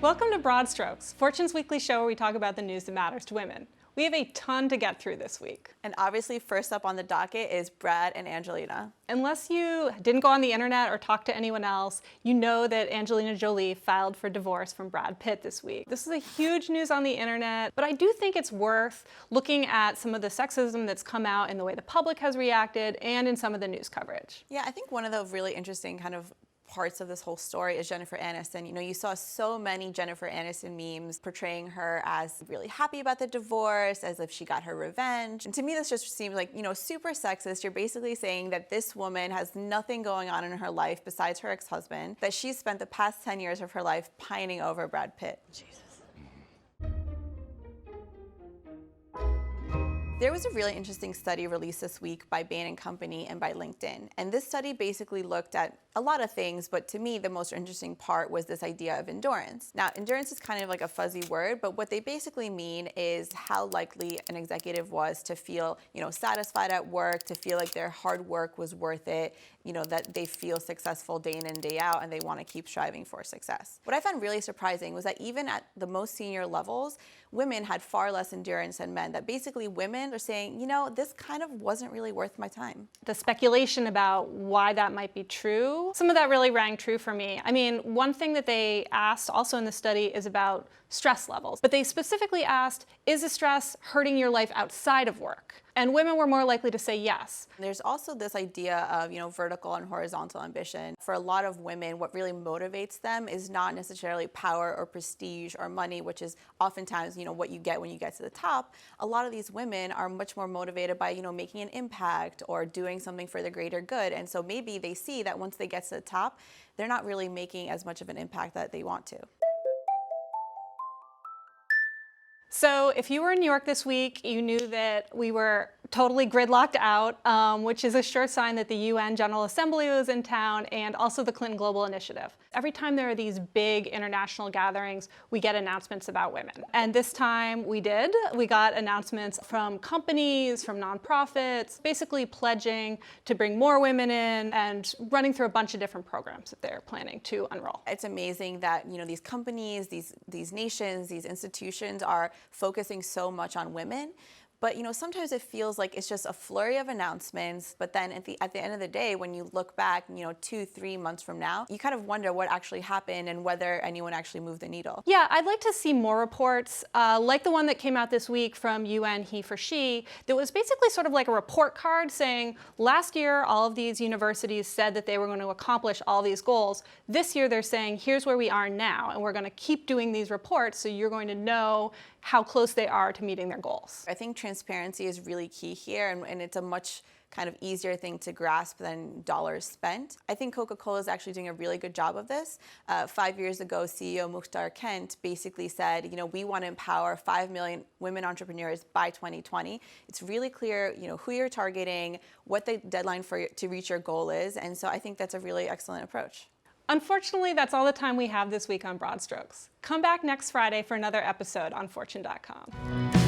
Welcome to Broad Strokes, Fortune's weekly show where we talk about the news that matters to women. We have a ton to get through this week. And obviously, first up on the docket is Brad and Angelina. Unless you didn't go on the internet or talk to anyone else, you know that Angelina Jolie filed for divorce from Brad Pitt this week. This is a huge news on the internet, but I do think it's worth looking at some of the sexism that's come out in the way the public has reacted and in some of the news coverage. Yeah, I think one of the really interesting kind of parts of this whole story is Jennifer Aniston. You know, you saw so many Jennifer Aniston memes portraying her as really happy about the divorce, as if she got her revenge. And to me, this just seems like, super sexist. You're basically saying that this woman has nothing going on in her life besides her ex-husband, that she's spent the past 10 years of her life pining over Brad Pitt. Jesus. There was a really interesting study released this week by Bain & Company and by LinkedIn. And this study basically looked at a lot of things, but to me, the most interesting part was this idea of endurance. Now, endurance is kind of like a fuzzy word, but what they basically mean is how likely an executive was to feel, satisfied at work, to feel like their hard work was worth it, that they feel successful day in and day out, and they want to keep striving for success. What I found really surprising was that even at the most senior levels, women had far less endurance than men, that basically women are saying, this kind of wasn't really worth my time. The speculation about why that might be true, some of that really rang true for me. I mean, one thing that they asked also in the study is about stress levels, but they specifically asked, is the stress hurting your life outside of work? And women were more likely to say yes. There's also this idea of, vertical and horizontal ambition. For a lot of women, what really motivates them is not necessarily power or prestige or money, which is oftentimes, what you get when you get to the top. A lot of these women are much more motivated by, making an impact or doing something for the greater good. And so maybe they see that once they get to the top, they're not really making as much of an impact that they want to. So if you were in New York this week, you knew that we were totally gridlocked out, which is a sure sign that the UN General Assembly was in town and also the Clinton Global Initiative. Every time there are these big international gatherings, we get announcements about women. And this time we did. We got announcements from companies, from nonprofits, basically pledging to bring more women in and running through a bunch of different programs that they're planning to unroll. It's amazing that, these companies, these nations, these institutions are focusing so much on women. But sometimes it feels like it's just a flurry of announcements. But then at the end of the day, when you look back, 2-3 months from now, you kind of wonder what actually happened and whether anyone actually moved the needle. Yeah, I'd like to see more reports, like the one that came out this week from UN He for She, that was basically sort of like a report card saying, last year, all of these universities said that they were going to accomplish all these goals. This year, they're saying, here's where we are now, and we're going to keep doing these reports so you're going to know how close they are to meeting their goals. I think transparency is really key here, and it's a much kind of easier thing to grasp than dollars spent. I think Coca-Cola is actually doing a really good job of this. 5 years ago, CEO Mukhtar Kent basically said, we want to empower 5 million women entrepreneurs by 2020. It's really clear, who you're targeting, what the deadline to reach your goal is, and so I think that's a really excellent approach. Unfortunately, that's all the time we have this week on Broad Strokes. Come back next Friday for another episode on Fortune.com.